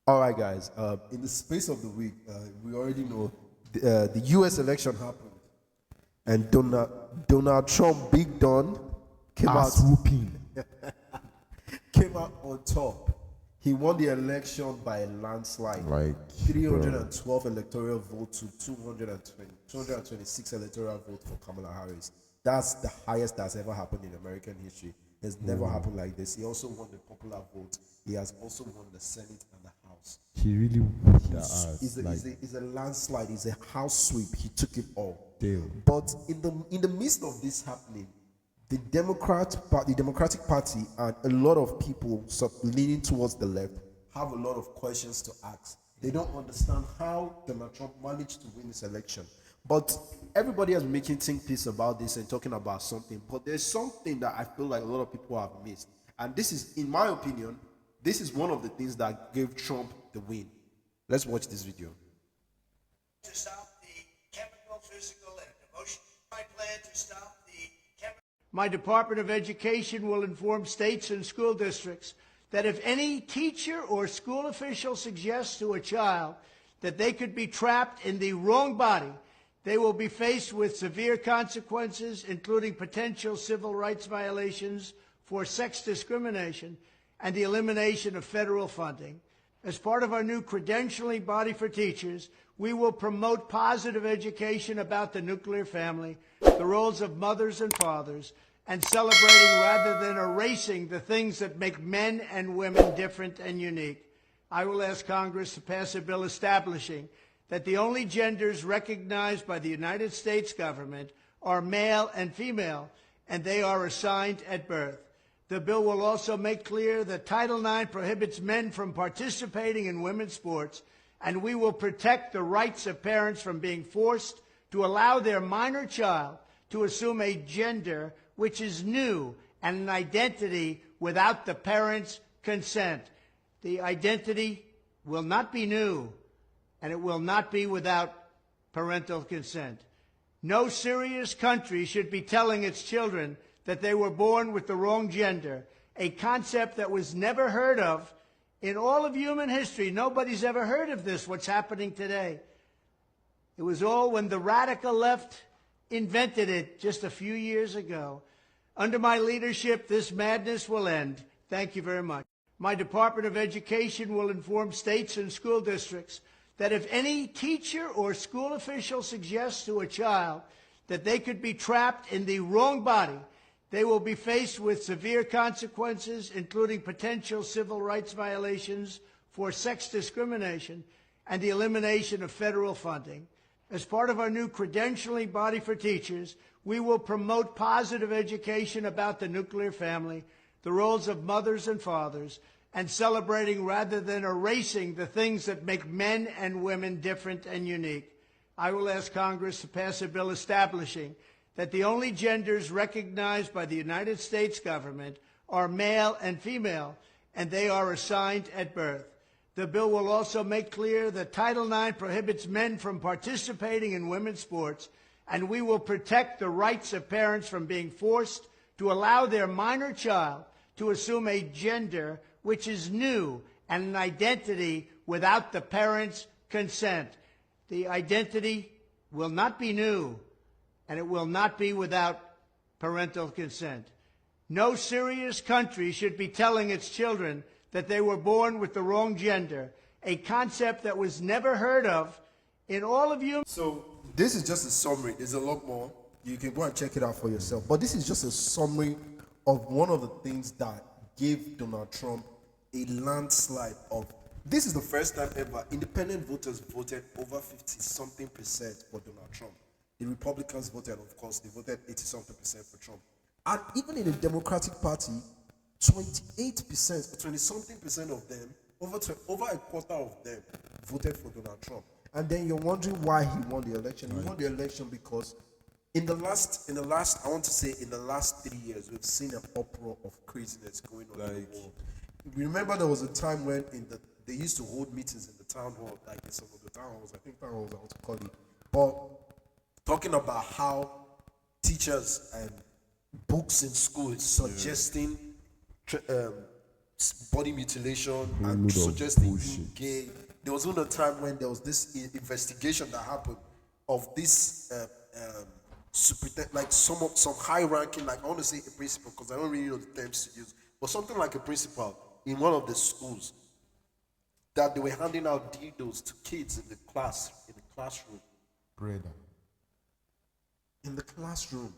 All right, guys. In the space of the week, we already know the U.S. election happened, and Donald Trump, Big Don, came out Ass whooping. came out on top. He won the election by a landslide, Like, 312 electoral votes to 226 electoral votes for Kamala Harris. That's the highest that's ever happened in American history. It's never happened like this. He also won the popular vote. He has also won the Senate and the House. he really whooped the ass. It's a landslide. It's a house sweep. He took it all. Damn. But in the midst of this happening, the Democratic Party and a lot of people leaning towards the left have a lot of questions to ask. They don't understand how Donald Trump managed to win this election. But everybody has been making think piece about this and talking about something. But there's something that I feel like a lot of people have missed. And this is, in my opinion, this is one of the things that gave Trump the win. Let's watch this video. To stop the chemical, physical, and emotional. My plan to stop the chemical. My Department of Education will inform states and school districts that if any teacher or school official suggests to a child that they could be trapped in the wrong body, they will be faced with severe consequences, including potential civil rights violations for sex discrimination and the elimination of federal funding. As part of our new credentialing body for teachers, we will promote positive education about the nuclear family, the roles of mothers and fathers, and celebrating rather than erasing the things that make men and women different and unique. I will ask Congress to pass a bill establishing that the only genders recognized by the United States government are male and female, and they are assigned at birth. The bill will also make clear that Title IX prohibits men from participating in women's sports, and we will protect the rights of parents from being forced to allow their minor child to assume a gender which is new and an identity without the parents' consent. The identity will not be new, and it will not be without parental consent. No serious country should be telling its children that they were born with the wrong gender, a concept that was never heard of in all of human history. Nobody's ever heard of this, what's happening today. It was all when the radical left invented it just a few years ago. Under my leadership, this madness will end. Thank you very much. My Department of Education will inform states and school districts that if any teacher or school official suggests to a child that they could be trapped in the wrong body, they will be faced with severe consequences, including potential civil rights violations for sex discrimination and the elimination of federal funding. As part of our new credentialing body for teachers, we will promote positive education about the nuclear family, the roles of mothers and fathers, and celebrating rather than erasing the things that make men and women different and unique. I will ask Congress to pass a bill establishing that the only genders recognized by the United States government are male and female, and they are assigned at birth. The bill will also make clear that Title IX prohibits men from participating in women's sports, and we will protect the rights of parents from being forced to allow their minor child to assume a gender which is new and an identity without the parents' consent. The identity will not be new, and it will not be without parental consent. No serious country should be telling its children that they were born with the wrong gender, a concept that was never heard of in all of human. So this is just a summary. There's a lot more. You can go and check it out for yourself. But this is just a summary of one of the things that gave Donald Trump a landslide of. This is the first time ever independent voters voted over 50-something% for Donald Trump. The Republicans voted, of course, they voted 80-something% for Trump. And even in the Democratic Party, 28%, 20-something% of them, over a quarter of them voted for Donald Trump. And then you're wondering why he won the election. He won the election because in the last 3 years, we've seen an uproar of craziness going on in the world. Remember there was a time when they used to hold meetings in the town hall, like in some of the town halls, I think town halls I want to call it, but talking about how teachers and books in school suggesting body mutilation Whole and load of suggesting being bullshit. gay. There was even a time when there was this investigation that happened of this like some high-ranking, like I want to say a principal because I don't really know the terms to use, but something like a principal in one of the schools that they were handing out dildos to kids in the classroom. Brother. In the classroom,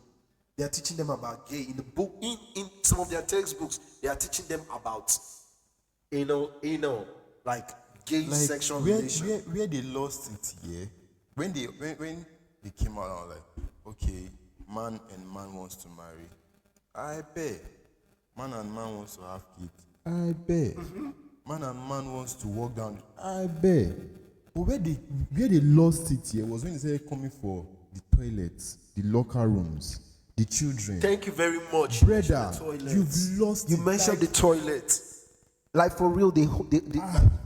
they are teaching them about gay. In the book, in some of their textbooks, they are teaching them about like gay Like sexual relation. where they lost it, yeah. When they came out, I was like, okay, man and man wants to marry. I bet. Man and man wants to have kids. I bet. Man and man wants to walk down. I bet. But where they lost it here was when they started coming for the toilets, the locker rooms, the children. Thank you very much. Brother, You mentioned the you've lost You it. mentioned the toilet. Like for real, they even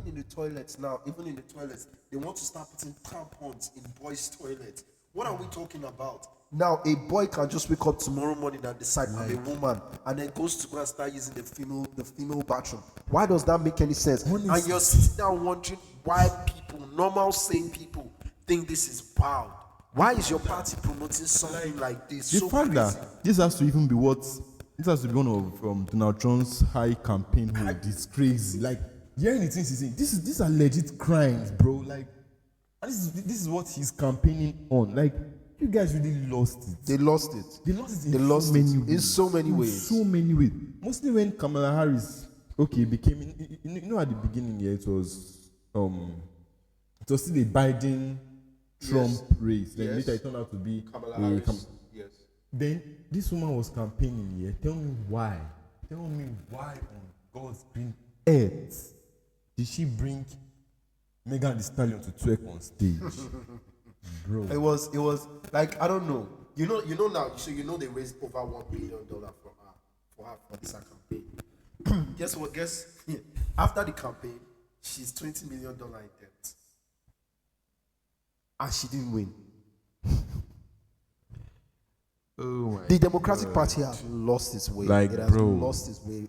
in the toilets now, they want to start putting tampons in boys' toilets. What are we talking about? Now, a boy can just wake up tomorrow morning and decide I'm a woman, and then goes to go and start using the female bathroom. Why does that make any sense? Honestly. And you're sitting down wondering why people, normal sane people, think this is wild. Why is your party promoting something like this? The So fact crazy. that this has to even be this has to be one of Donald Trump's high campaign hold. It's crazy. Like, hearing the things he's saying, these are legit crimes, bro. Like, and this is what he's campaigning on. Like, you guys really lost it. They lost it. They lost it They in lost so it many in ways. so many ways. In so many ways. Mostly when Kamala Harris, became, at the beginning, yeah, it was still a Biden Trump race. Then Yes. later it turned out to be Kamala a Harris. Yes. Then this woman was campaigning here. Tell me why. Tell me why on God's green earth did she bring Megan Thee Stallion to twerk on stage? Bro. It was like, I don't know. You know now. So they raised over $1 billion for her for this campaign. Guess what? After the campaign, she's $20 million in debt, and she didn't win. Oh my. The Democratic Party has lost its way. Like, it has bro. lost its way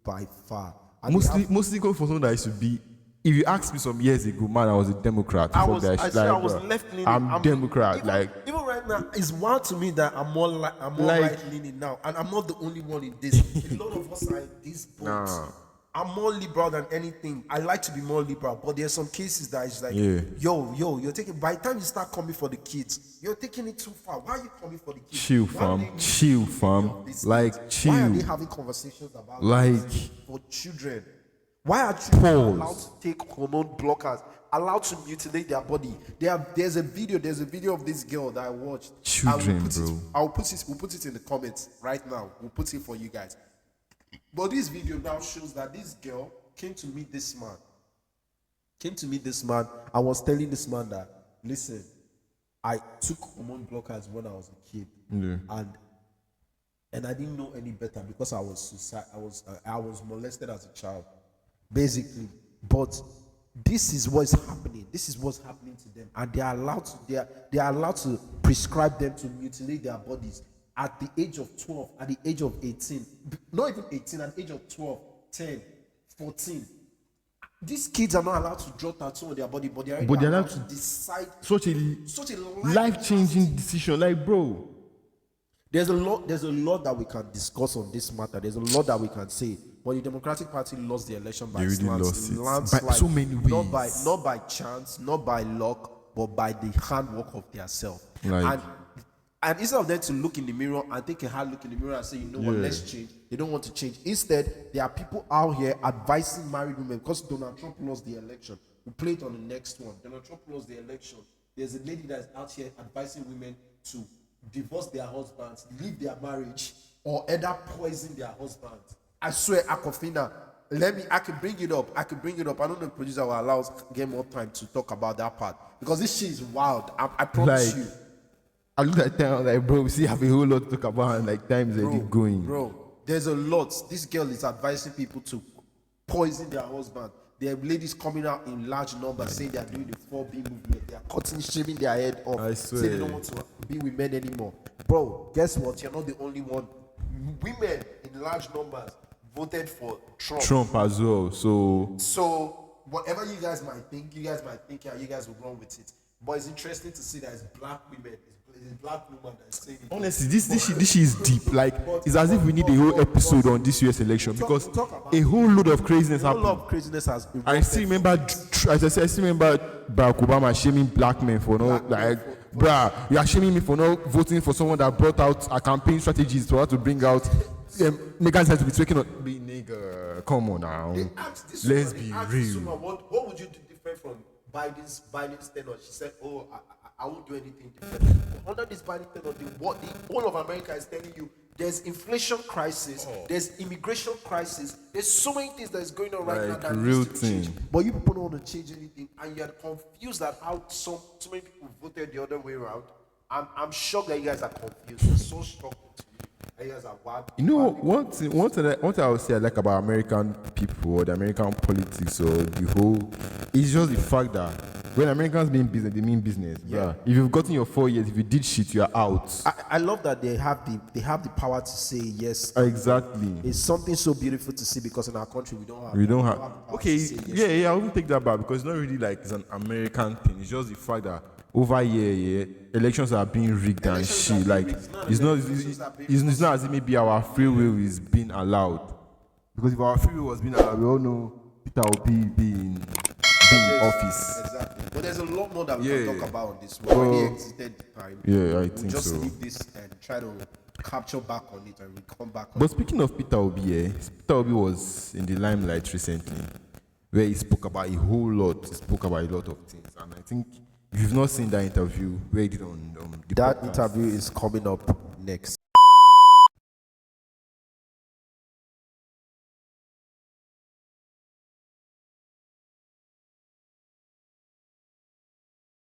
by far. And they have- Mostly go for someone that used to be. If you asked me some years ago, man, I was a Democrat. I Fuck was that shit. I was bro, left leaning. I'm Democrat. Even right now, it's wild to me that I'm more Like- right leaning now, and I'm not the only one in this. A lot of us are in this boat. Nah. I'm more liberal than anything. I like to be more liberal, but there's some cases that is like, Yeah. yo, you're taking. By the time you start coming for the kids, you're taking it too far. Why are you coming for the kids? Chill, Why fam. are they Chill, making fam. of these Like, kids? Why are they chill. having conversations about Like- this for children? Why are children Pause. allowed to take hormone blockers, allowed to mutilate their body? There's a video of this girl that I watched. Children, We'll put it in the comments right now. We'll put it for you guys. But this video now shows that this girl came to meet this man. I was telling this man that, listen, I took hormone blockers when I was a kid, Yeah. and I didn't know any better because I was molested as a child, basically. But this is what's happening. This is what's happening to them, and they are allowed to prescribe them to mutilate their bodies at the age of 12, at the age of 18, not even 18, at the age of 12, 10, 14. These kids are not allowed to draw tattoo on their body, but they're allowed to decide Such a life-changing decision. Like, bro. There's a lot that we can discuss on this matter. There's a lot that we can say. But the Democratic Party lost the election by They really lost it. By landslide. so many ways. Not by chance, not by luck, but by the handwork of themselves. Like- And instead of them to look in the mirror and take a hard look in the mirror and say, you know what, Yeah. let's change. They don't want to change. Instead, there are people out here advising married women because Donald Trump lost the election. We'll play it on the next one. Donald Trump lost the election. There's a lady that's out here advising women to divorce their husbands, leave their marriage, or either poison their husbands. I swear, Akofina, I can bring it up. I don't know if the producer will allow us to get more time to talk about that part. Because this shit is wild. I promise Like- you. I look at time, I'm like, bro, we still have a whole lot to talk about, and like, time's already going. Bro, there's a lot. This girl is advising people to poison their husband. There are ladies coming out in large numbers saying they are doing the 4B movement. They are shaving their head off. I Saying they swear. don't want to be with men anymore. Bro, guess what? You're not the only one. Women in large numbers, voted for Trump. Trump as well. So So whatever you guys might think, yeah, you guys will run with it. But it's interesting to see that it's black women, it's a black woman that's saying it. honestly, this shit is deep. Like it's as if we need a whole episode on this US election because a whole load of craziness a whole lot happened. of craziness has been. I still remember, as I said, I still remember Barack Obama shaming black men for not bruh, you are shaming me for not voting for someone that brought out a campaign strategies for how to bring out Megan said to be taking on be nigga. Come on now, let's be real. What would you do different from Biden's tenure? She said, "Oh, I won't do anything different." Under this Biden tenure, the whole of America is telling you there's inflation crisis, there's immigration crisis, there's so many things that's going on right now Like that real needs to be changed. thing. But you people don't want to change anything, and you're confused at how so many people voted the other way around. I'm shocked that you guys are confused. It's so shocking to me. And you guys are wild. You know what I would say I like about American people or the American politics or the whole, it's just the fact that when Americans mean business, they mean business. Yeah. If you've gotten your 4 years, if you did shit, you are out. I love that they have the power to say yes. Exactly. It's something so beautiful to see because in our country we don't have. We don't the have. power Okay, to say yes. yeah, I wouldn't take that back because it's not really like it's an American thing. It's just the fact that over here, elections are being rigged and Elections shit. are being Like rigged. it's not as if maybe our free will is being allowed. Because if our free will was being allowed, we all know Peter will be in office. Exactly. But there's a lot more that we Yeah. can talk about on this. We already exited the time. Yeah, I We'll think just so. leave this and try to capture back on it and we come back on But speaking of Peter Obi, Peter Obi was in the limelight recently, where he spoke about a whole lot. He spoke about a lot of things, and I think if you've not seen that interview, where he did on the That podcast, interview is coming up next.